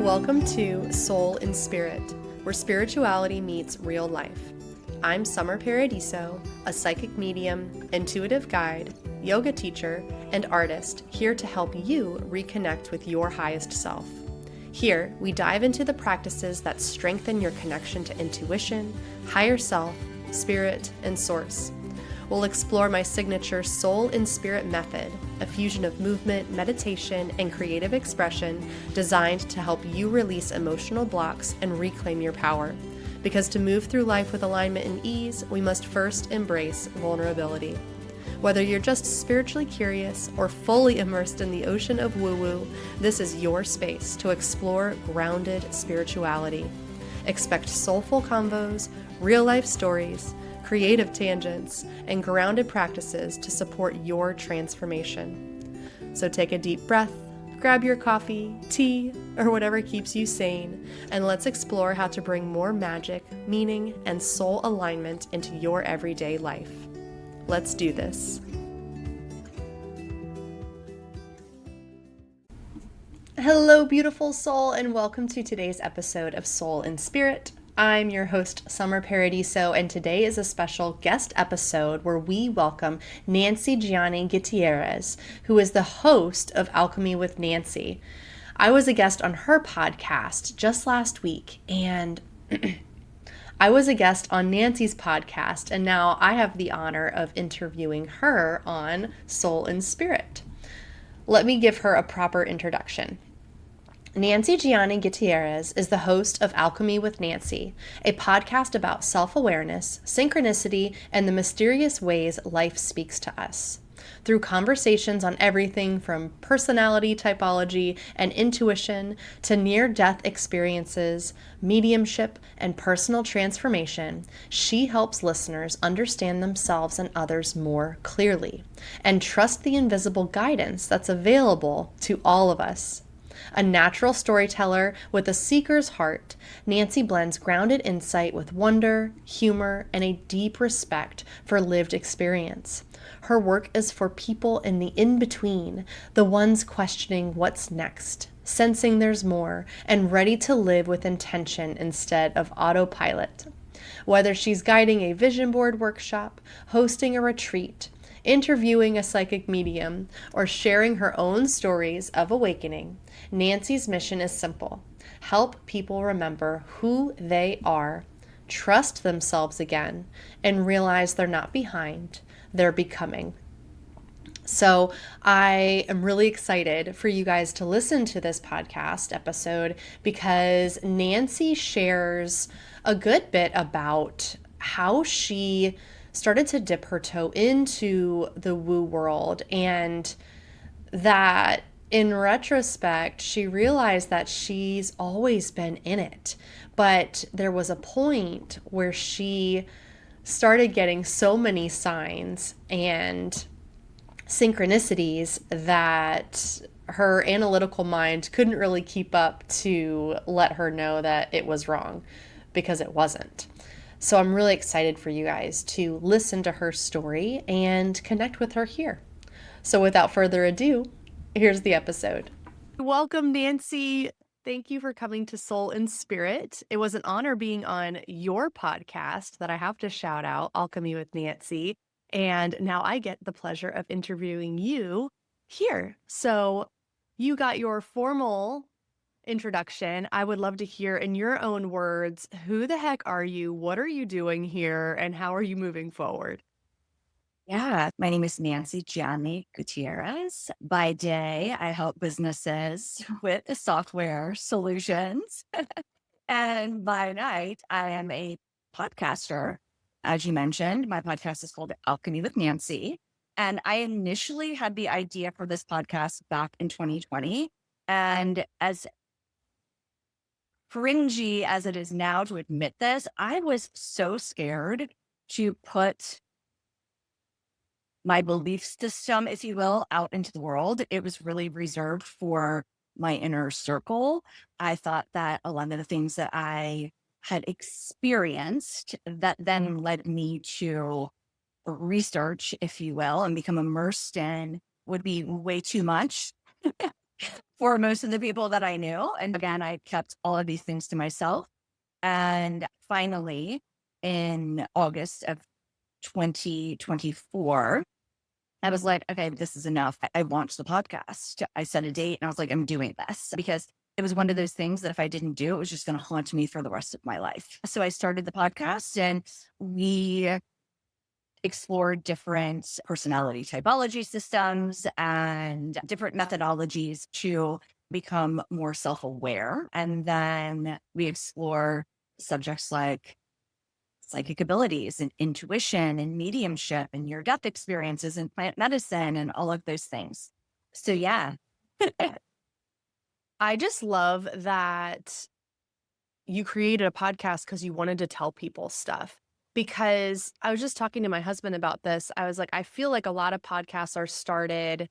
Welcome to Soul Inspirit, where spirituality meets real life. I'm Summer Paradiso, a psychic medium, intuitive guide, yoga teacher, and artist here to help you reconnect with your highest self. Here, we dive into the practices that strengthen your connection to intuition, higher self, spirit, and source. We'll explore my signature Soul Inspirit method, a fusion of movement, meditation, and creative expression designed to help you release emotional blocks and reclaim your power. Because to move through life with alignment and ease, we must first embrace vulnerability. Whether you're just spiritually curious or fully immersed in the ocean of woo-woo, this is your space to explore grounded spirituality. Expect soulful convos, real-life stories, creative tangents, and grounded practices to support your transformation. So take a deep breath, grab your coffee, tea, or whatever keeps you sane, and let's explore how to bring more magic, meaning, and soul alignment into your everyday life. Let's do this. Hello, beautiful soul, and welcome to today's episode of Soul Inspirit. I'm your host, Summer Paradiso, and today is a special guest episode where we welcome Nancy Gutierrez, who is the host of Alchemy with Nancy. I was a guest on her podcast just last week, and I was a guest on Nancy's podcast, and now I have the honor of interviewing her on Soul Inspirit. Let me give her a proper introduction. Nancy Gutierrez is the host of Alchemy with Nancy, a podcast about self-awareness, synchronicity, and the mysterious ways life speaks to us. Through conversations on everything from personality typology and intuition to near-death experiences, mediumship, and personal transformation, she helps listeners understand themselves and others more clearly and trust the invisible guidance that's available to all of us. A natural storyteller with a seeker's heart, Nancy blends grounded insight with wonder, humor, and a deep respect for lived experience. Her work is for people in the in-between, the ones questioning what's next, sensing there's more, and ready to live with intention instead of autopilot. Whether she's guiding a vision board workshop, hosting a retreat, interviewing a psychic medium, or sharing her own stories of awakening, Nancy's mission is simple: help people remember who they are, trust themselves again, and realize they're not behind, they're becoming. So I am really excited for you guys to listen to this podcast episode because Nancy shares a good bit about how she started to dip her toe into the woo world, and that in retrospect, she realized that she's always been in it. But there was a point where she started getting so many signs and synchronicities that her analytical mind couldn't really keep up to let her know that it was wrong, because it wasn't. So I'm really excited for you guys to listen to her story and connect with her here. So without further ado, here's the episode. Welcome, Nancy. Thank you for coming to Soul Inspirit. It was an honor being on your podcast that I have to shout out, Alchemy with Nancy. And now I get the pleasure of interviewing you here. So you got your formal introduction. I would love to hear in your own words, who the heck are you? What are you doing here? And how are you moving forward? Yeah, my name is Nancy Gutierrez. By day, I help businesses with software solutions. And by night, I am a podcaster. As you mentioned, my podcast is called Alchemy with Nancy. And I initially had the idea for this podcast back in 2020. And as cringy as it is now to admit this, I was so scared to put my belief system, if you will, out into the world. It was really reserved for my inner circle. I thought that a lot of the things that I had experienced that then led me to research, if you will, and become immersed in would be way too much. for most of the people that I knew. And again, I kept all of these things to myself. And finally, in August of 2024, I was like, okay, this is enough. I launched the podcast. I set a date and I was like, I'm doing this because it was one of those things that if I didn't do, it was just going to haunt me for the rest of my life. So I started the podcast and we explored different personality typology systems and different methodologies to become more self-aware. And then we explore subjects like psychic abilities and intuition and mediumship and near-death experiences and plant medicine and all of those things. So yeah. I just love that you created a podcast because you wanted to tell people stuff. Because I was just talking to my husband about this. I was like, I feel like a lot of podcasts are started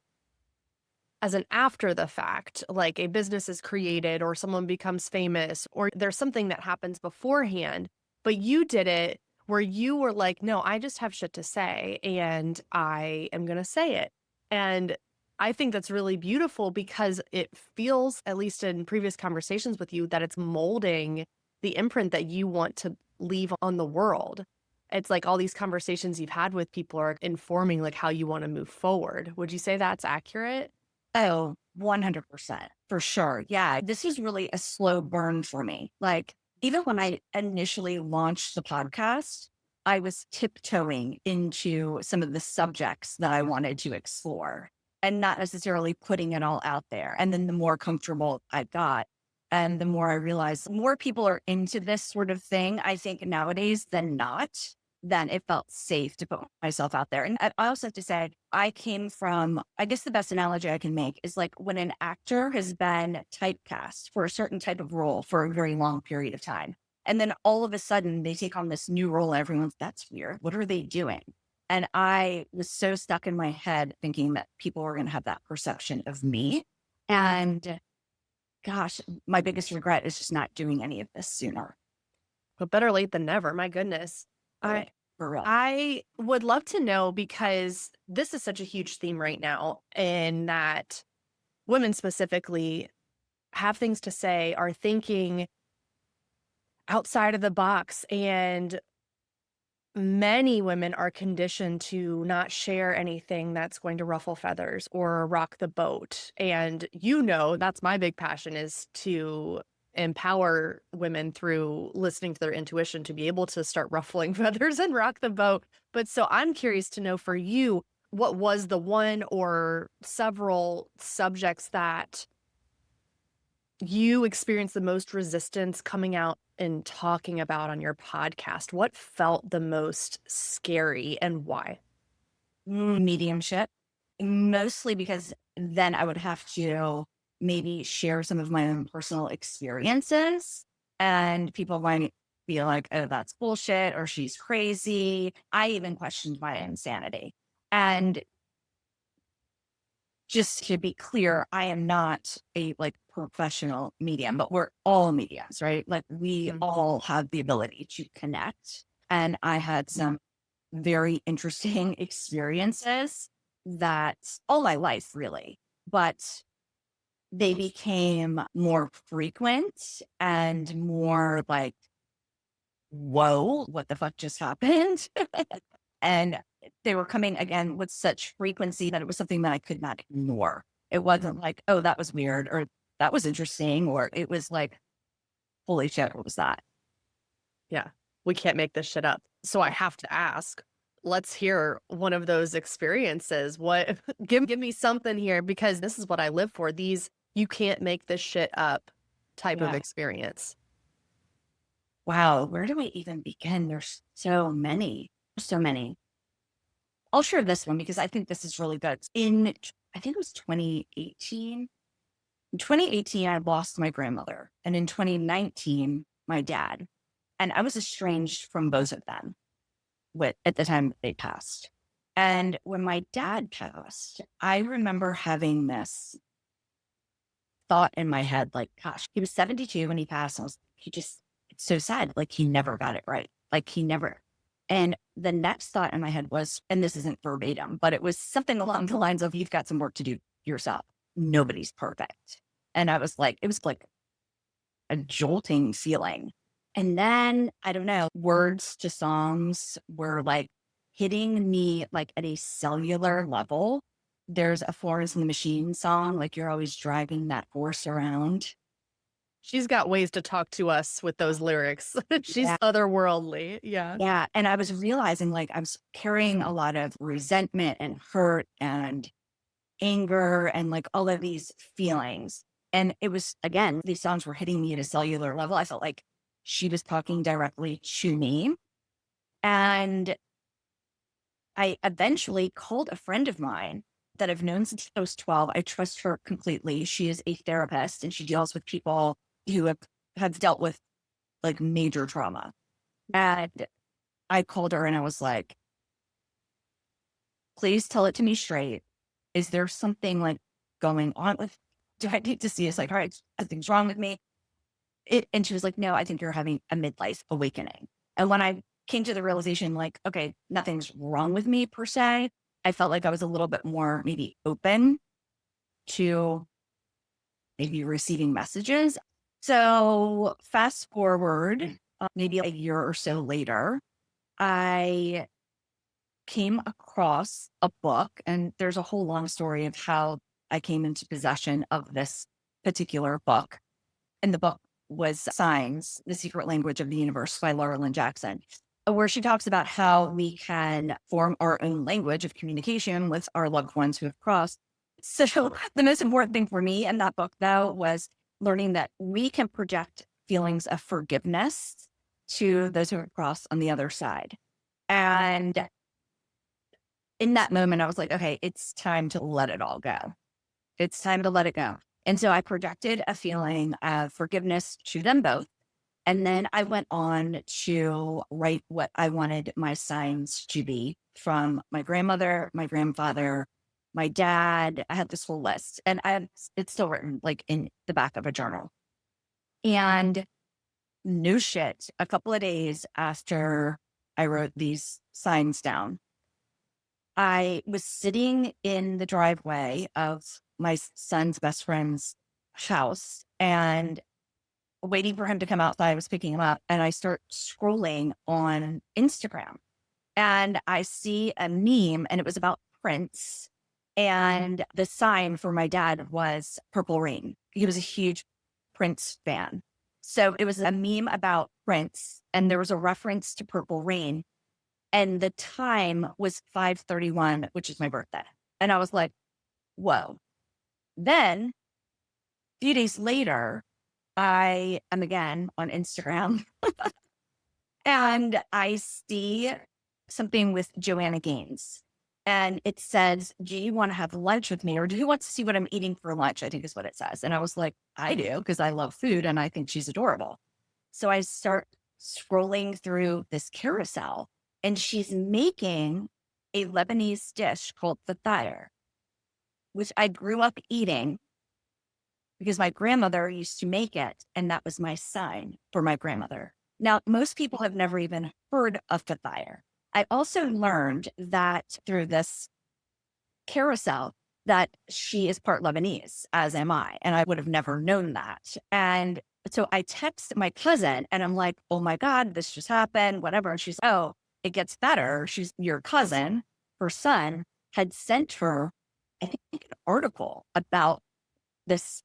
as an after the fact, like a business is created or someone becomes famous or there's something that happens beforehand. But you did it where you were like, no, I just have shit to say and I am going to say it. And I think that's really beautiful because it feels, at least in previous conversations with you, that it's molding the imprint that you want to leave on the world. It's like all these conversations you've had with people are informing like how you want to move forward. Would you say that's accurate? Oh, 100% for sure. Yeah. This was really a slow burn for me. Like, even when I initially launched the podcast, I was tiptoeing into some of the subjects that I wanted to explore and not necessarily putting it all out there. And then the more comfortable I got, and the more I realized more people are into this sort of thing, I think nowadays than not, then it felt safe to put myself out there. And I also have to say, I came from, I guess the best analogy I can make is like when an actor has been typecast for a certain type of role for a very long period of time. And then all of a sudden they take on this new role. And everyone's, that's weird. What are they doing? And I was so stuck in my head thinking that people were going to have that perception of me. And gosh, my biggest regret is just not doing any of this sooner. But better late than never. My goodness. I For real. I would love to know because this is such a huge theme right now, in that women specifically have things to say, are thinking outside of the box, and many women are conditioned to not share anything that's going to ruffle feathers or rock the boat. And that's my big passion, is to empower women through listening to their intuition to be able to start ruffling feathers and rock the boat. But so I'm curious to know for you, what was the one or several subjects that you experienced the most resistance coming out and talking about on your podcast? What felt the most scary and why? Mediumship, mostly because then I would have to maybe share some of my own personal experiences and people might be like, oh, that's bullshit or she's crazy. I even questioned my insanity. And just to be clear, I am not a like professional medium, but we're all mediums, right? Like we Mhm. all have the ability to connect. And I had some very interesting experiences that all my life really, but they became more frequent and more like, whoa, what the fuck just happened? And they were coming again with such frequency that it was something that I could not ignore. It wasn't like, oh, that was weird or that was interesting, or it was like, holy shit, what was that? Yeah, we can't make this shit up. So I have to ask, let's hear one of those experiences. What give me something here, because this is what I live for. These you can't make this shit up type of Yeah. experience. Wow. Where do I even begin? There's so many, so many. I'll share this one because I think this is really good. I think it was 2018. In 2018, I lost my grandmother. And in 2019, my dad. And I was estranged from both of them at the time that they passed. And when my dad passed, I remember having this thought in my head, like, gosh, he was 72 when he passed. It's so sad. Like he never got it right. Like he never. And the next thought in my head was, and this isn't verbatim, but it was something along the lines of, you've got some work to do yourself. nobody's perfect. And I was like, it was like a jolting feeling. And then I don't know, words to songs were like hitting me like at a cellular level. There's a Florence and the Machine song, like you're always driving that horse around. She's got ways to talk to us with those lyrics. She's Yeah. otherworldly. Yeah. Yeah. And I was realizing like I was carrying a lot of resentment and hurt and anger and like all of these feelings. And it was, again, these songs were hitting me at a cellular level. I felt like she was talking directly to me. And I eventually called a friend of mine that I've known since I was 12. I trust her completely. She is a therapist and she deals with people who have dealt with like major trauma. And I called her and I was like, please tell it to me straight. Is there something like going on with, do I need to see a psychiatrist? Something's wrong with me. And she was like, no, I think you're having a midlife awakening. And when I came to the realization, like, okay, nothing's wrong with me per se, I felt like I was a little bit more maybe open to maybe receiving messages. So fast forward, maybe a year or so later, I came across a book, and there's a whole long story of how I came into possession of this particular book. And the book was Signs, The Secret Language of the Universe by Laura Lynn Jackson, where she talks about how we can form our own language of communication with our loved ones who have crossed. So the most important thing for me in that book, though, was learning that we can project feelings of forgiveness to those who have crossed on the other side. And in that moment, I was like, okay, it's time to let it all go. It's time to let it go. And so I projected a feeling of forgiveness to them both. And then I went on to write what I wanted my signs to be from my grandmother, my grandfather, my dad. I had this whole list and it's still written like in the back of a journal. And no shit, a couple of days after I wrote these signs down, I was sitting in the driveway of my son's best friend's house and waiting for him to come outside. I was picking him up and I start scrolling on Instagram and I see a meme and it was about Prince. And the sign for my dad was purple rain. He was a huge Prince fan. So it was a meme about Prince and there was a reference to purple rain. And the time was 5:31, which is my birthday. And I was like, whoa. Then a few days later, I am again on Instagram and I see something with Joanna Gaines. And it says, do you want to have lunch with me? Or do you want to see what I'm eating for lunch? I think is what it says. And I was like, I do, because I love food and I think she's adorable. So I start scrolling through this carousel and she's making a Lebanese dish called fatayr, which I grew up eating because my grandmother used to make it. And that was my sign for my grandmother. Now, most people have never even heard of fatayr. I also learned that through this carousel that she is part Lebanese, as am I. And I would have never known that. And so I text my cousin and I'm like, oh my God, this just happened, whatever. And she's like, oh, it gets better. She's your cousin, her son had sent her, I think, an article about this,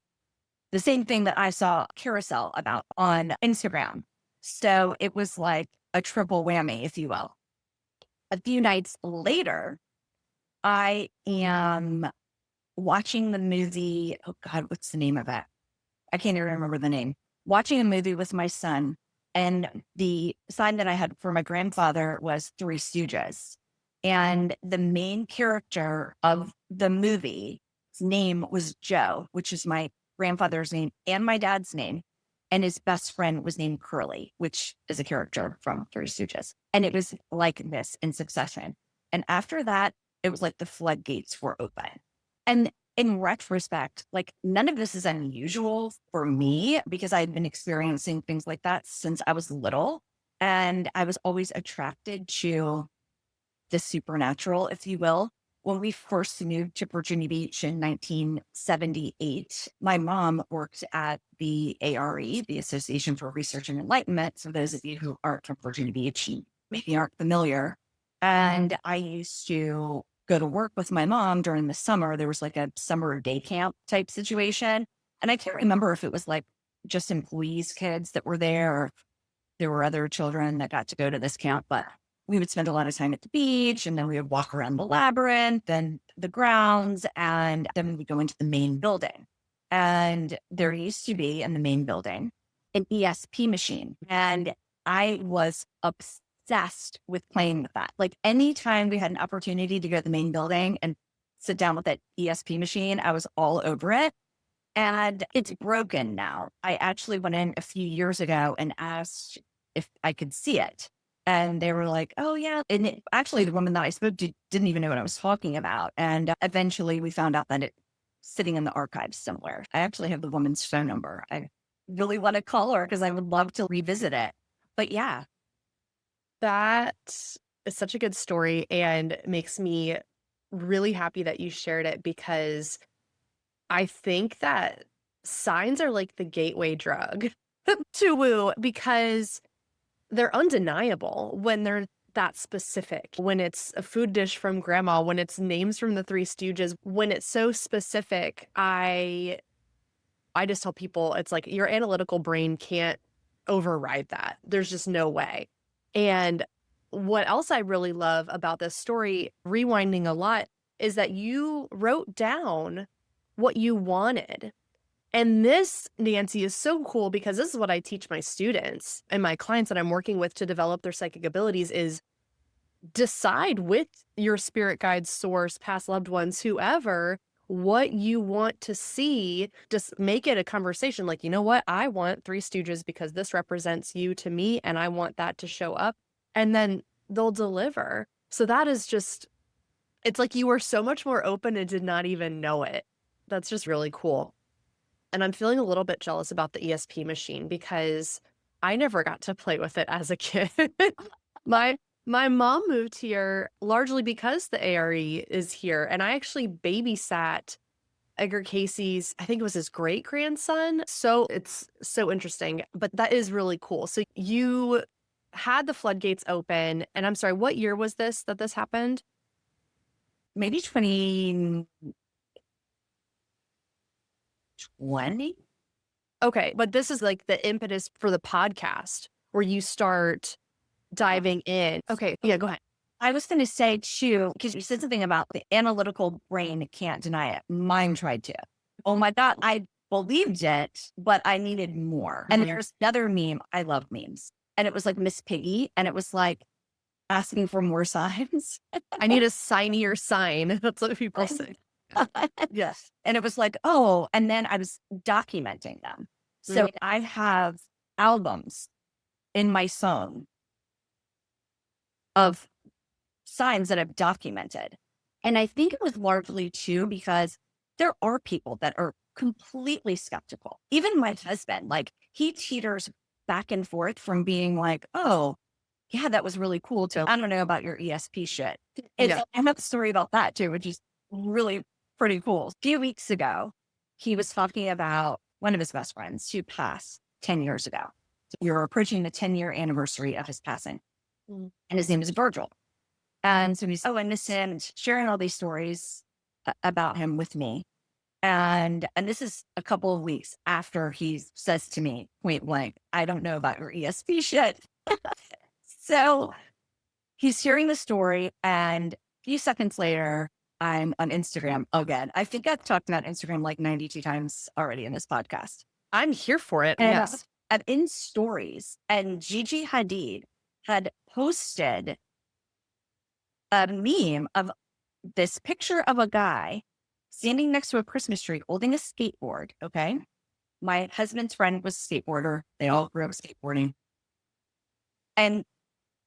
the same thing that I saw carousel about on Instagram. So it was like a triple whammy, if you will. A few nights later, I am watching the movie. Oh God, what's the name of it? I can't even remember the name. Watching a movie with my son. And the sign that I had for my grandfather was Three Stooges. And the main character of the movie's name was Joe, which is my grandfather's name and my dad's name. And his best friend was named Curly, which is a character from Three Stooges. And it was like this in succession. And after that, it was like the floodgates were open. And in retrospect, like none of this is unusual for me because I had been experiencing things like that since I was little. And I was always attracted to the supernatural, if you will. when we first moved to Virginia Beach in 1978, my mom worked at the ARE, the Association for Research and Enlightenment. So those of you who aren't from Virginia Beach and maybe aren't familiar. And I used to go to work with my mom during the summer. There was like a summer day camp type situation. And I can't remember if it was like just employees' kids that were there, or if there were other children that got to go to this camp, but we would spend a lot of time at the beach, and then we would walk around the labyrinth and the grounds, and then we would go into the main building. And there used to be in the main building an ESP machine. And I was obsessed with playing with that. Like anytime we had an opportunity to go to the main building and sit down with that ESP machine, I was all over it. And it's broken now. I actually went in a few years ago and asked if I could see it. And they were like, oh, yeah. And actually, the woman that I spoke to didn't even know what I was talking about. And eventually we found out that it's sitting in the archives somewhere. I actually have the woman's phone number. I really want to call her because I would love to revisit it. But yeah. That is such a good story and makes me really happy that you shared it, because I think that signs are like the gateway drug to woo, because they're undeniable when they're that specific. When it's a food dish from grandma, when it's names from the Three Stooges, when it's so specific, I just tell people it's like your analytical brain can't override that. There's just no way. And what else I really love about this story, rewinding a lot, is that you wrote down what you wanted. And this, Nancy, is so cool, because this is what I teach my students and my clients that I'm working with to develop their psychic abilities is decide with your spirit guides, source, past loved ones, whoever, what you want to see. Just make it a conversation. Like, you know what? I want Three Stooges because this represents you to me, and I want that to show up. And then they'll deliver. So that is just, it's like you were so much more open and did not even know it. That's just really cool. And I'm feeling a little bit jealous about the ESP machine because I never got to play with it as a kid. My mom moved here largely because the ARE is here, and I actually babysat Edgar Casey's, I think it was his great-grandson. So it's so interesting, but that is really cool. So you had the floodgates open, and I'm sorry, what year was this that this happened? Maybe 2020. Okay, but this is like the impetus for the podcast where you start diving in. Okay, yeah, go ahead. I was going to say too, because you said something about the analytical brain can't deny it. Mine tried to. Oh my God, I believed it, but I needed more. And there's another meme. I love memes. And it was like Miss Piggy. And it was like asking for more signs. I need a signier sign. That's what people say. Yes. And it was like, oh, and then I was documenting them. So I have albums in my phone of signs that I've documented. And I think it was largely too because there are people that are completely skeptical. Even my husband, like he teeters back and forth from being like, oh, yeah, that was really cool too. I don't know about your ESP shit. I have a story about that too, which is really pretty cool. A few weeks ago, he was talking about one of his best friends who passed 10 years ago. So you're approaching the 10-year anniversary of his passing. And his name is Virgil. And so he's so innocent, sharing all these stories about him with me. And this is a couple of weeks after he says to me, point blank, I don't know about your ESP shit. So he's hearing the story, and a few seconds later, I'm on Instagram again. I think I've talked about Instagram like 92 times already in this podcast. I'm here for it. And yes. I'm in stories, and Gigi Hadid had posted a meme of this picture of a guy standing next to a Christmas tree holding a skateboard. Okay. My husband's friend was a skateboarder. They all grew up skateboarding. And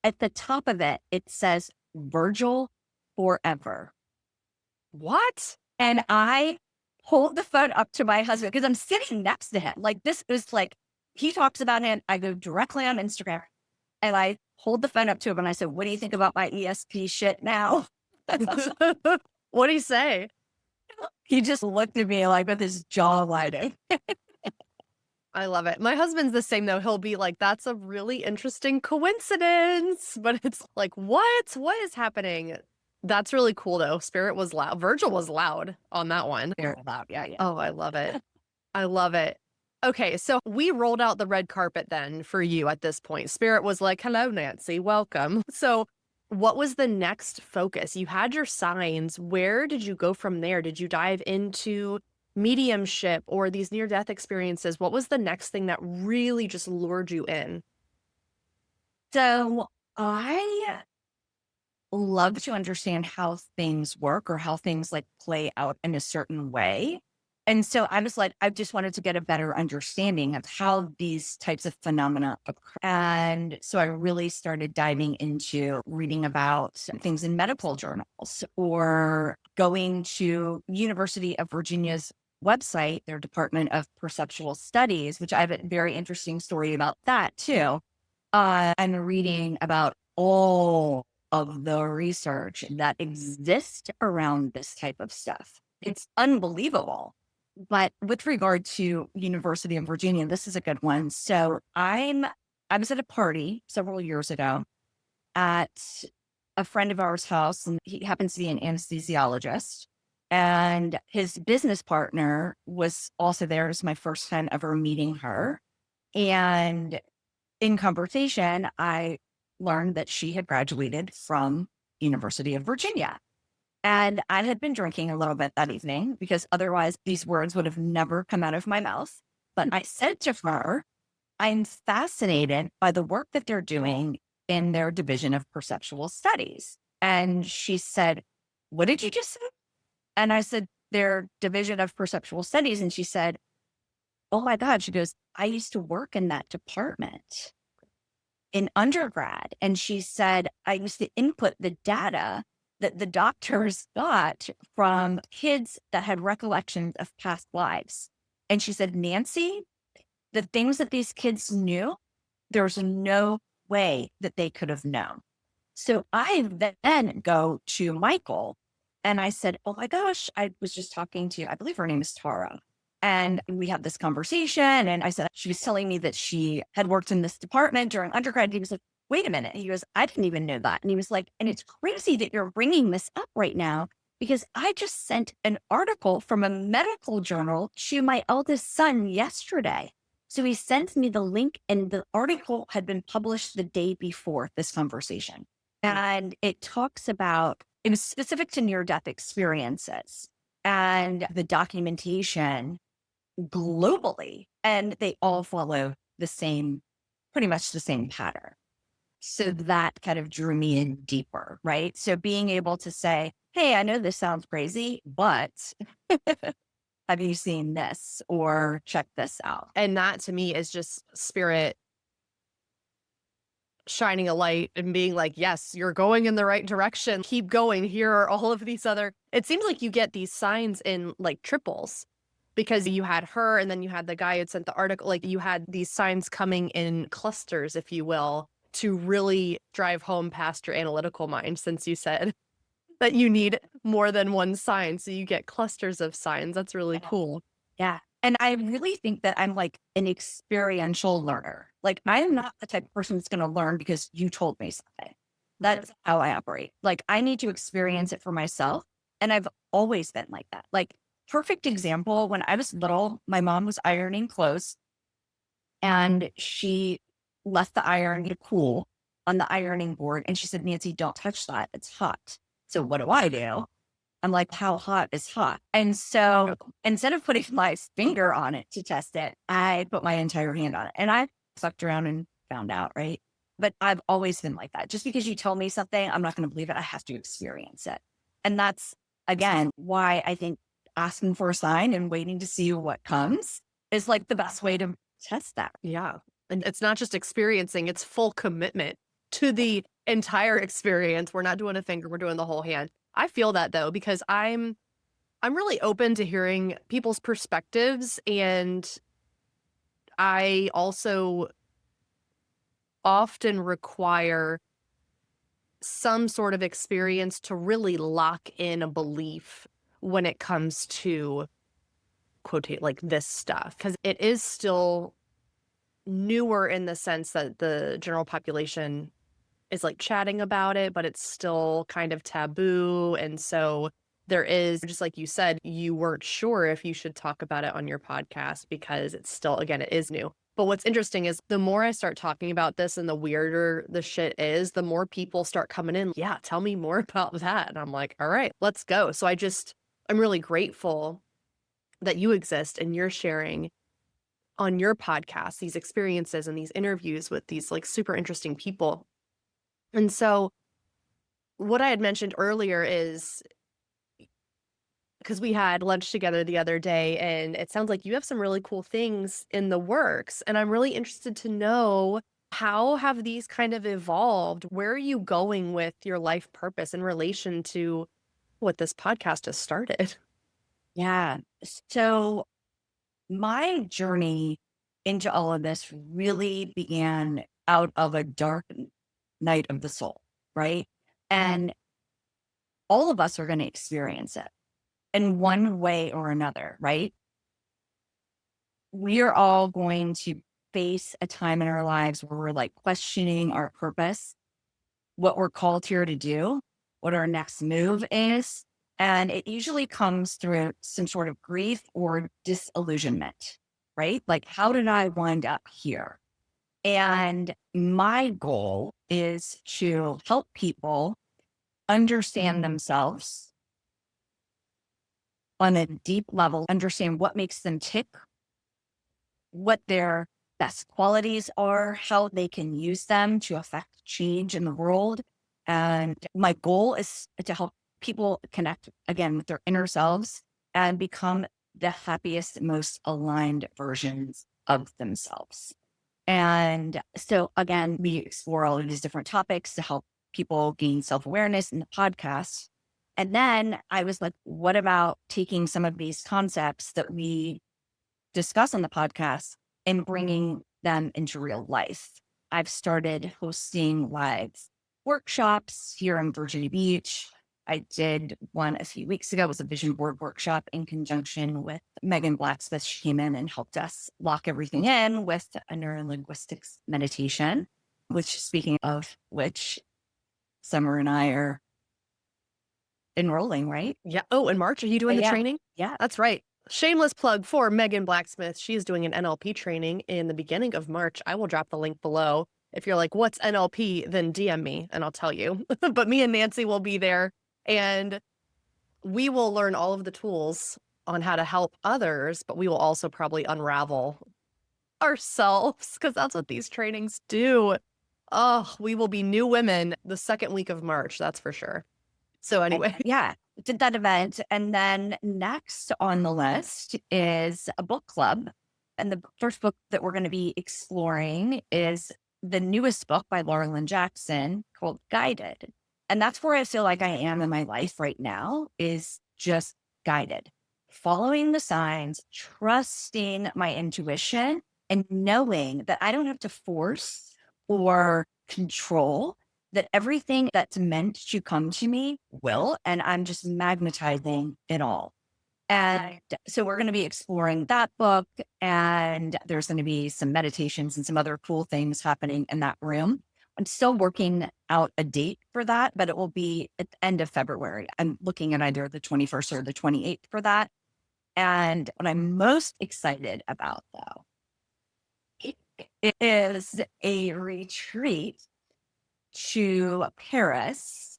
at the top of it, it says Virgil forever. What? And I hold the phone up to my husband because I'm sitting next to him. Like this is like, he talks about him. I go directly on Instagram and I hold the phone up to him and I said, what do you think about my ESP shit now? What'd he say? He just looked at me like with his jaw wide. I love it. My husband's the same though. He'll be like, "That's a really interesting coincidence," but it's like, "What? What is happening?" That's really cool though. Spirit was loud. Virgil was loud on that one. Very loud. Yeah, yeah. Oh, I love it. I love it. Okay, so we rolled out the red carpet then for you at this point. Spirit was like, "Hello, Nancy, welcome." So, what was the next focus? You had your signs. Where did you go from there? Did you dive into mediumship or these near-death experiences? What was the next thing that really just lured you in? So I love to understand how things work or how things like play out in a certain way. And so I was like, I just wanted to get a better understanding of how these types of phenomena occur. And so I really started diving into reading about things in medical journals or going to University of Virginia's website, their Department of Perceptual Studies, which I have a very interesting story about that too. And reading about all of the research that exists around this type of stuff. It's unbelievable. But with regard to University of Virginia, this is a good one. So I was at a party several years ago at a friend of ours' house, and he happens to be an anesthesiologist. And his business partner was also there. It was my first time ever meeting her. And in conversation, I learned that she had graduated from University of Virginia. And I had been drinking a little bit that evening because otherwise these words would have never come out of my mouth. But I said to her, I'm fascinated by the work that they're doing in their division of perceptual studies. And she said, what did you just say? And I said, their division of perceptual studies. And she said, oh my God. She goes, I used to work in that department in undergrad. And she said, I used to input the data that the doctors got from kids that had recollections of past lives. And she said, Nancy, the things that these kids knew, there's no way that they could have known. So I then go to Michael and I said, oh my gosh, I was just talking to, I believe her name is Tara. And we had this conversation. And I said, she was telling me that she had worked in this department during undergrad. And he was like, wait a minute. He goes, I didn't even know that. And he was like, and it's crazy that you're bringing this up right now because I just sent an article from a medical journal to my eldest son yesterday. So he sent me the link and the article had been published the day before this conversation. And it talks about, it was specific to near-death experiences and the documentation globally. And they all follow the same, pretty much the same pattern. So that kind of drew me in deeper, right? So being able to say, hey, I know this sounds crazy, but have you seen this or check this out? And that to me is just spirit shining a light and being like, yes, you're going in the right direction. Keep going. Here are all of these other. It seems like you get these signs in like triples because you had her and then you had the guy who sent the article. Like you had these signs coming in clusters, if you will, to really drive home past your analytical mind, since you said that you need more than one sign. So you get clusters of signs. That's really cool. Yeah. And I really think that I'm like an experiential learner. Like I am not the type of person that's going to learn because you told me something. That's how I operate. Like I need to experience it for myself. And I've always been like that. Like perfect example, when I was little, my mom was ironing clothes and she left the iron to cool on the ironing board. And she said, Nancy, don't touch that. It's hot. So what do? I'm like, how hot is hot? And so instead of putting my finger on it to test it, I put my entire hand on it and I sucked around and found out, right? But I've always been like that. Just because you tell me something, I'm not going to believe it. I have to experience it. And that's, again, why I think asking for a sign and waiting to see what comes is like the best way to test that. Yeah. And it's not just experiencing, it's full commitment to the entire experience. We're not doing a finger, we're doing the whole hand. I feel that though, because I'm really open to hearing people's perspectives, and I also often require some sort of experience to really lock in a belief when it comes to quotate like this stuff, because it is still newer in the sense that the general population is like chatting about it, but it's still kind of taboo. And so there is, just like you said, you weren't sure if you should talk about it on your podcast because it's still, again, it is new. But what's interesting is the more I start talking about this and the weirder the shit is, the more people start coming in. Yeah, tell me more about that. And I'm like, all right, let's go. So I'm really grateful that you exist and you're sharing on your podcast these experiences and these interviews with these like super interesting people. And so what I had mentioned earlier is because we had lunch together the other day, and it sounds like you have some really cool things in the works. And I'm really interested to know, how have these kind of evolved? Where are you going with your life purpose in relation to what this podcast has started? Yeah. So my journey into all of this really began out of a dark night of the soul, right? And all of us are going to experience it in one way or another, right? We are all going to face a time in our lives where we're like questioning our purpose, what we're called here to do, what our next move is. And it usually comes through some sort of grief or disillusionment, right? Like, how did I wind up here? And my goal is to help people understand themselves on a deep level, understand what makes them tick, what their best qualities are, how they can use them to affect change in the world. And my goal is to help people connect again with their inner selves and become the happiest, most aligned versions of themselves. And so, again, we explore all of these different topics to help people gain self awareness in the podcast. And then I was like, what about taking some of these concepts that we discuss on the podcast and bringing them into real life? I've started hosting live workshops here in Virginia Beach. I did one a few weeks ago. It was a vision board workshop in conjunction with Megan Blacksmith. She came in and helped us lock everything in with a neurolinguistics meditation, which, speaking of which, Summer and I are enrolling, right? Yeah. Oh, in March, are you doing the Yeah. training? Yeah. That's right. Shameless plug for Megan Blacksmith. She's doing an NLP training in the beginning of March. I will drop the link below. If you're like, what's NLP? Then DM me and I'll tell you. But me and Nancy will be there, and we will learn all of the tools on how to help others, but we will also probably unravel ourselves because that's what these trainings do. Oh, we will be new women the second week of March. That's for sure. So anyway. Yeah, did that event. And then next on the list is a book club. And the first book that we're going to be exploring is the newest book by Laura Lynn Jackson called Guided. And that's where I feel like I am in my life right now, is just guided, following the signs, trusting my intuition, and knowing that I don't have to force or control, that everything that's meant to come to me will, and I'm just magnetizing it all. And so we're going to be exploring that book, and there's going to be some meditations and some other cool things happening in that room. I'm still working out a date for that, but it will be at the end of February. I'm looking at either the 21st or the 28th for that. And what I'm most excited about, though, it is a retreat to Paris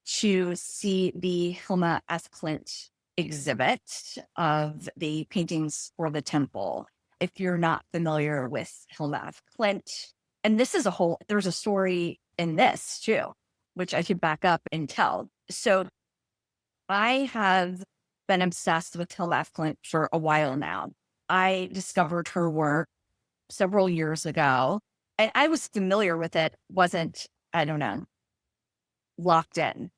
to see the Hilma S. Clint exhibit of the paintings for the temple. If you're not familiar with Hilma F. Clint, and this is there's a story in this too, which I should back up and tell. So I have been obsessed with Hilma F. Clint for a while now. I discovered her work several years ago, and I was familiar with it, wasn't, I don't know, locked in.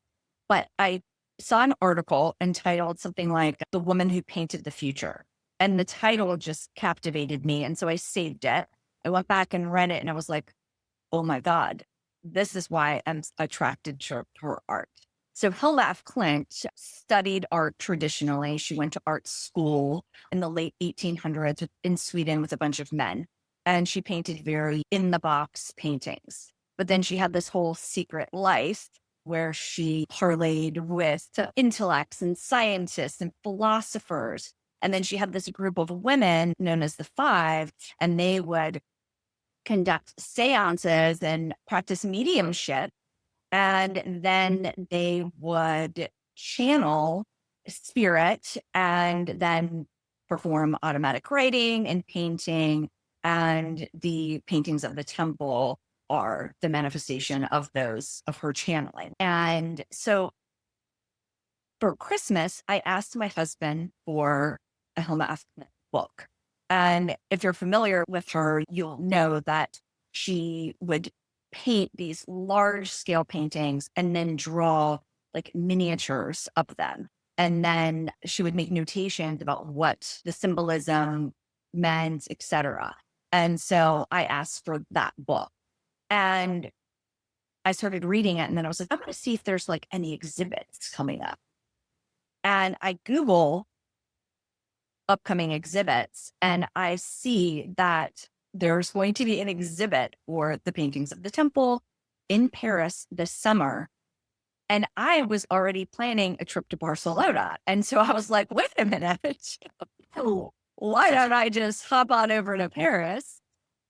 But I saw an article entitled something like The Woman Who Painted the Future. And the title just captivated me. And so I saved it. I went back and read it, and I was like, oh my God, this is why I'm attracted to her art. So Hilma F. Klint studied art traditionally. She went to art school in the late 1800s in Sweden with a bunch of men. And she painted very in the box paintings. But then she had this whole secret life where she parlayed with intellects and scientists and philosophers. And then she had this group of women known as the Five, and they would conduct seances and practice mediumship. And then they would channel spirit and then perform automatic writing and painting. And the paintings of the temple are the manifestation of those, of her channeling. And so for Christmas, I asked my husband for a Hilma F. Klint book. And if you're familiar with her, you'll know that she would paint these large scale paintings and then draw like miniatures of them. And then she would make notations about what the symbolism meant, etc. And so I asked for that book. And I started reading it. And then I was like, I'm going to see if there's like any exhibits coming up. And I Google upcoming exhibits and I see that there's going to be an exhibit for the paintings of the temple in Paris this summer. And I was already planning a trip to Barcelona. And so I was like, wait a minute, why don't I just hop on over to Paris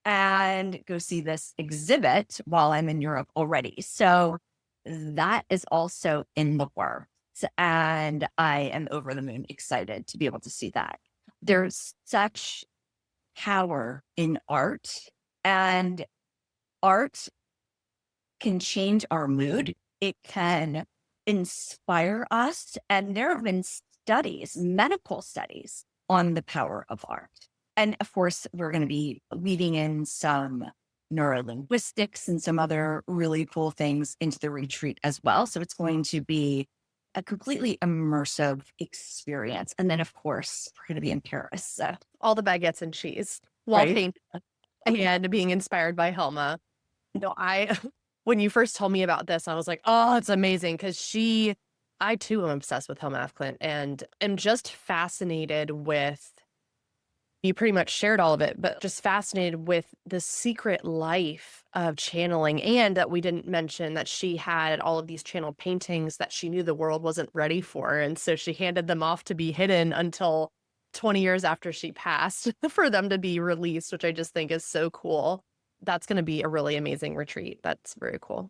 and go see this exhibit while I'm in Europe already? So that is also in the works. And I am over the moon excited to be able to see that. There's such power in art, and art can change our mood. It can inspire us. And there have been studies, medical studies, on the power of art. And of course, we're going to be weaving in some neurolinguistics and some other really cool things into the retreat as well. So it's going to be a completely immersive experience. And then, of course, we're going to be in Paris. So, All the baguettes and cheese while painting and being inspired by Helma. No, when you first told me about this, I was like, oh, it's amazing. Because I too am obsessed with Helma F. Klint and am just fascinated with, you pretty much shared all of it, but just fascinated with the secret life of channeling. And that we didn't mention that she had all of these channeled paintings that she knew the world wasn't ready for. And so she handed them off to be hidden until 20 years after she passed for them to be released, which I just think is so cool. That's going to be a really amazing retreat. That's very cool.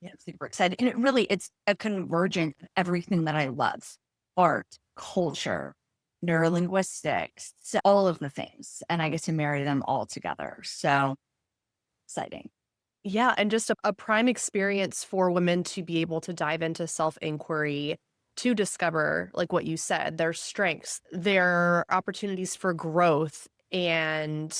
Yeah, I'm super excited. And it's a convergence of everything that I love: art, culture, neurolinguistics, all of the things. And I get to marry them all together. So exciting. Yeah, and just a prime experience for women to be able to dive into self-inquiry, to discover, like what you said, their strengths, their opportunities for growth, and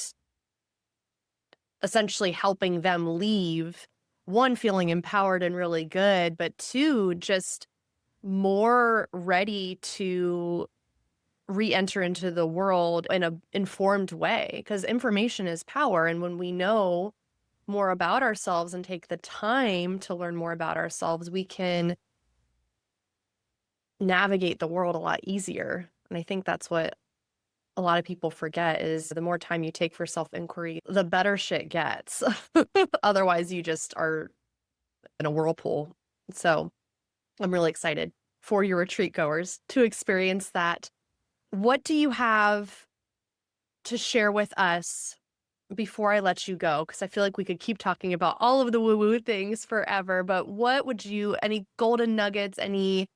essentially helping them leave, one, feeling empowered and really good, but two, just more ready to re-enter into the world in an informed way, because information is power. And when we know more about ourselves and take the time to learn more about ourselves, we can navigate the world a lot easier. And I think that's what a lot of people forget, is the more time you take for self-inquiry, the better shit gets. Otherwise, you just are in a whirlpool. So I'm really excited for your retreat goers to experience that. What do you have to share with us before I let you go? Because I feel like we could keep talking about all of the woo-woo things forever, but what would any golden nuggets, any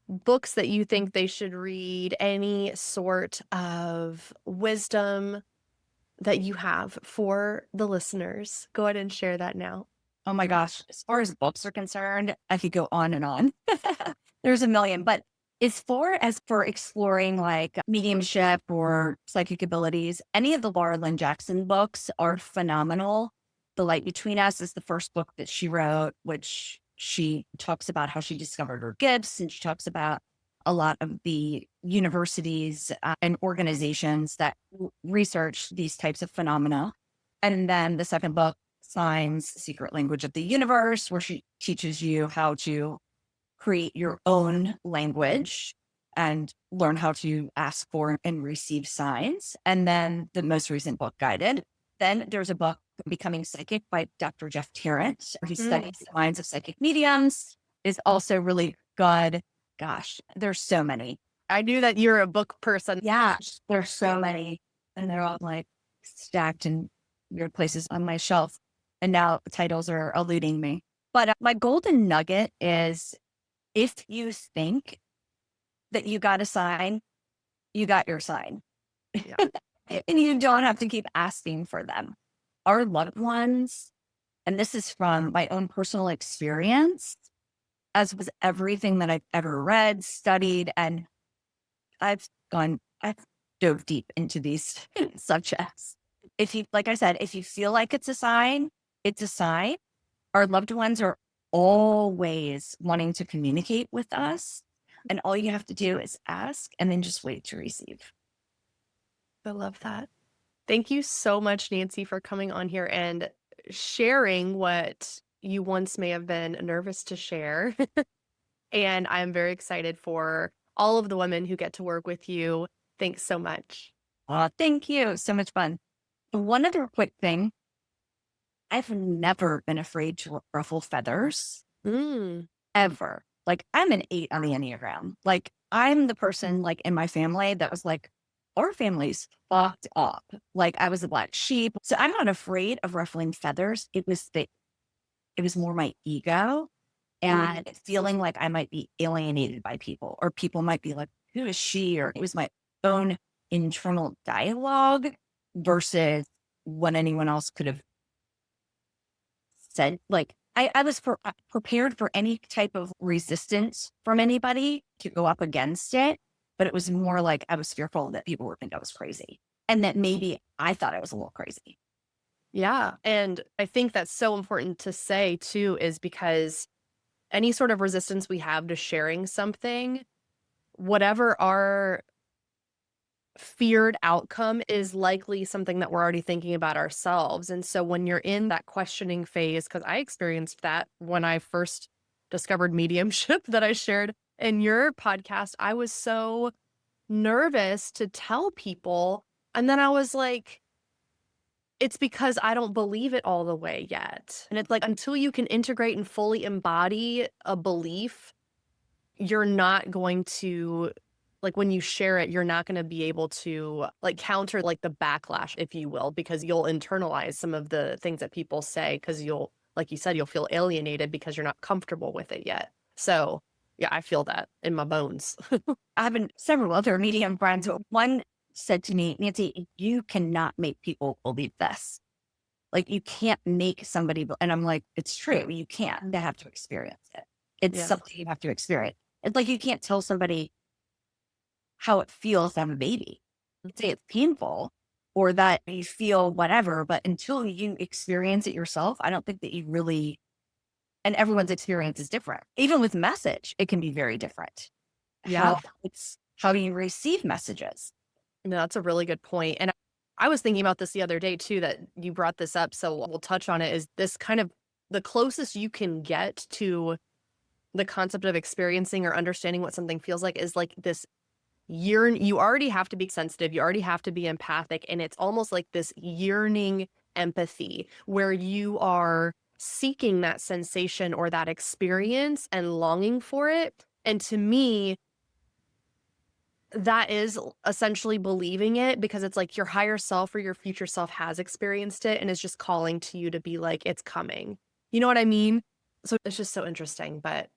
books that you think they should read, any sort of wisdom that you have for the listeners? Go ahead and share that now. Oh my gosh. As far as books are concerned, I could go on and on. There's a million. But as far as for exploring like mediumship or psychic abilities, any of the Laura Lynn Jackson books are phenomenal. The Light Between Us is the first book that she wrote, which she talks about how she discovered her gifts. And she talks about a lot of the universities and organizations that research these types of phenomena. And then the second book, Signs, Secret Language of the Universe, where she teaches you how to create your own language and learn how to ask for and receive signs. And then the most recent book, Guided. Then there's a book, Becoming Psychic by Dr. Jeff Tarrant, who studies the minds of psychic mediums, is also really good. Gosh, there's so many. I knew that you're a book person. Yeah, there's so many. And they're all like stacked in weird places on my shelf. And now the titles are eluding me. But my golden nugget is, if you think that you got a sign, you got your sign. Yeah. And you don't have to keep asking for them. Our loved ones, and this is from my own personal experience, as was everything that I've ever read, studied, and I've dove deep into these subjects. If you, like I said, if you feel like it's a sign, it's a sign. Our loved ones are always wanting to communicate with us. And all you have to do is ask and then just wait to receive. I love that. Thank you so much, Nancy, for coming on here and sharing what you once may have been nervous to share. And I'm very excited for all of the women who get to work with you. Thanks so much. Thank you. So much fun. One other quick thing. I've never been afraid to ruffle feathers, ever. Like, I'm an 8 on the Enneagram. Like, I'm the person, like, in my family that was like, our family's fucked up. Like, I was the black sheep. So I'm not afraid of ruffling feathers. It was more my ego and feeling like I might be alienated by people, or people might be like, who is she? Or it was my own internal dialogue versus what anyone else could have said. Like, I was prepared for any type of resistance from anybody to go up against it. But it was more like I was fearful that people would think I was crazy, and that maybe I thought I was a little crazy. Yeah. And I think that's so important to say too, is because any sort of resistance we have to sharing something, whatever our feared outcome is likely something that we're already thinking about ourselves. And so when you're in that questioning phase, because I experienced that when I first discovered mediumship that I shared in your podcast, I was so nervous to tell people. And then I was like, it's because I don't believe it all the way yet. And it's like, until you can integrate and fully embody a belief, you're not going to, like, when you share it, you're not going to be able to like counter like the backlash, if you will, because you'll internalize some of the things that people say, because you'll, like you said, you'll feel alienated because you're not comfortable with it yet. So yeah, I feel that in my bones. I have several other medium friends. One said to me, Nancy, you cannot make people believe this. Like, you can't make somebody, and I'm like, it's true. You can't. They have to experience it. It's something you have to experience. It's like, you can't tell somebody how it feels to have a baby. Say it's painful or that you feel whatever, but until you experience it yourself, I don't think that you really, and everyone's experience is different. Even with message, it can be very different. Yeah. How you receive messages. No, that's a really good point. And I was thinking about this the other day too, that you brought this up. So we'll touch on it. Is this kind of the closest you can get to the concept of experiencing or understanding what something feels like, is like this you already have to be sensitive. You already have to be empathic. And it's almost like this yearning empathy where you are seeking that sensation or that experience and longing for it. And to me, that is essentially believing it, because it's like your higher self or your future self has experienced it and is just calling to you to be like, it's coming. You know what I mean? So it's just so interesting. But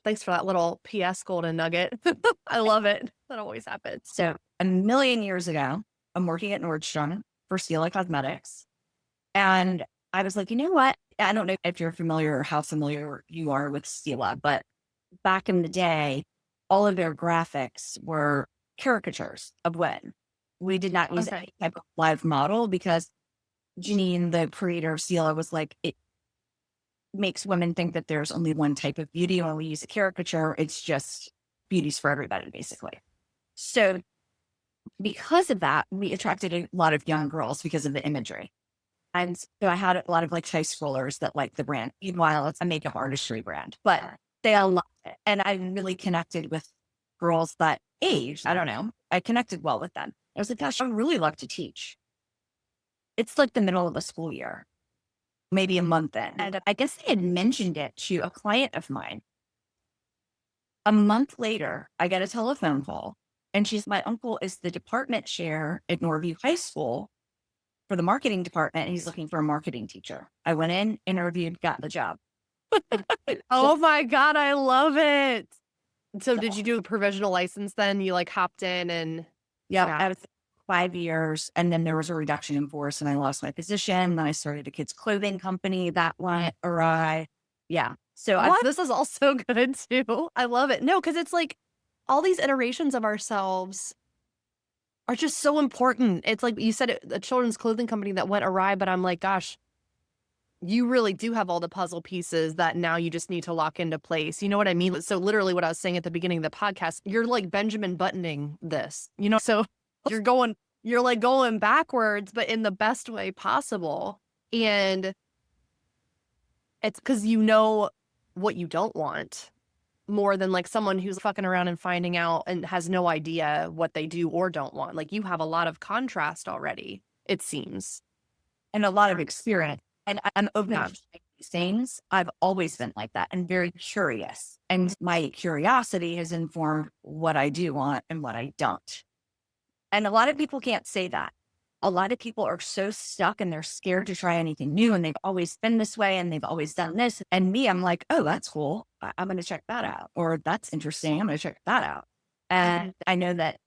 thanks for that little PS golden nugget. I love it. That always happens. So a million years ago, I'm working at Nordstrom for Stila Cosmetics. And I was like, you know what? I don't know if you're familiar or how familiar you are with Stila, but back in the day, all of their graphics were caricatures of women. We did not use any type of live model because Janine, the creator of Stila, was like, it makes women think that there's only one type of beauty. When we use a caricature, it's just beauty's for everybody, basically. So because of that, we attracted a lot of young girls because of the imagery. And so I had a lot of like high schoolers that liked the brand. Meanwhile, it's a makeup artistry brand, but they all loved it. And I really connected with girls that age. I don't know. I connected well with them. I was like, gosh, I would really love to teach. It's like the middle of the school year, maybe a month in. And I guess they had mentioned it to a client of mine. A month later, I get a telephone call and my uncle is the department chair at Norview High School for the marketing department. And he's looking for a marketing teacher. I went in, interviewed, got the job. Oh my God, I love it. So did you do a provisional license then? You like hopped in and I was 5 years, and then there was a reduction in force and I lost my position. Then I started a kids clothing company that went awry. Yeah. So this is all so good too. I love it. No, because it's like all these iterations of ourselves are just so important. It's like you said, a children's clothing company that went awry, but I'm like, gosh, you really do have all the puzzle pieces that now you just need to lock into place. You know what I mean? So literally what I was saying at the beginning of the podcast, you're like Benjamin buttoning this, so you're like going backwards, but in the best way possible. And it's because you know what you don't want more than like someone who's fucking around and finding out and has no idea what they do or don't want. Like you have a lot of contrast already, it seems. And a lot of experience. And I'm open to these things. I've always been like that and very curious. And my curiosity has informed what I do want and what I don't. And a lot of people can't say that. A lot of people are so stuck and they're scared to try anything new. And they've always been this way and they've always done this. And me, I'm like, oh, that's cool. I'm going to check that out. Or that's interesting. I'm going to check that out. And I know that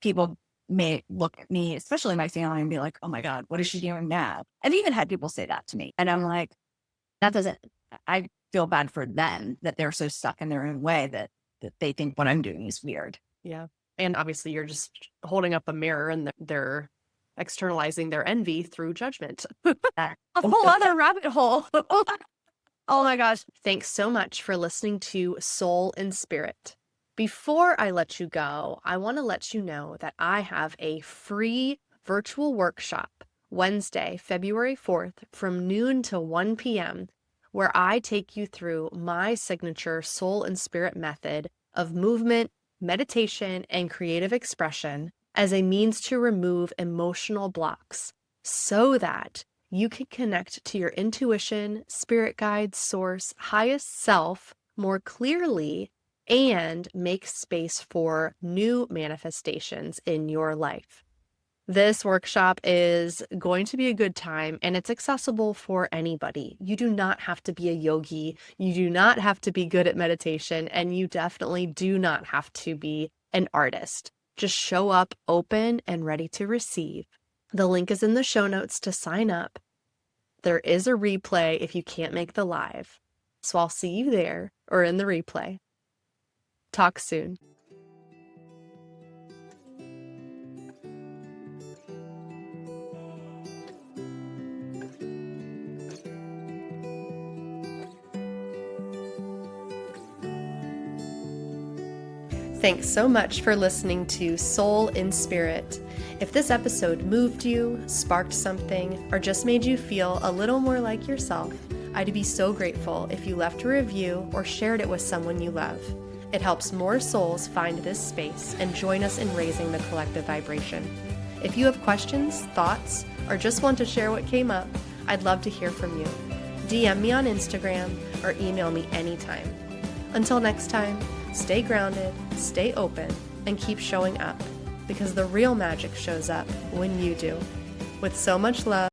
people may look at me, especially my family, and be like, oh my God, what is she doing now? I've even had people say that to me. And I'm like, I feel bad for them that they're so stuck in their own way that they think what I'm doing is weird. Yeah. And obviously you're just holding up a mirror and they're externalizing their envy through judgment. A whole other rabbit hole. Oh my gosh. Thanks so much for listening to Soul Inspirit. Before I let you go, I want to let you know that I have a free virtual workshop Wednesday, February 4th from noon to 1 p.m., where I take you through my signature Soul Inspirit method of movement, meditation, and creative expression as a means to remove emotional blocks so that you can connect to your intuition, spirit guide, source, highest self more clearly and make space for new manifestations in your life. This workshop is going to be a good time and it's accessible for anybody. You do not have to be a yogi. You do not have to be good at meditation, and you definitely do not have to be an artist. Just show up open and ready to receive. The link is in the show notes to sign up. There is a replay if you can't make the live. So I'll see you there or in the replay. Talk soon. Thanks so much for listening to Soul Inspirit. If this episode moved you, sparked something, or just made you feel a little more like yourself, I'd be so grateful if you left a review or shared it with someone you love. It helps more souls find this space and join us in raising the collective vibration. If you have questions, thoughts, or just want to share what came up, I'd love to hear from you. DM me on Instagram or email me anytime. Until next time, stay grounded, stay open, and keep showing up, because the real magic shows up when you do. With so much love.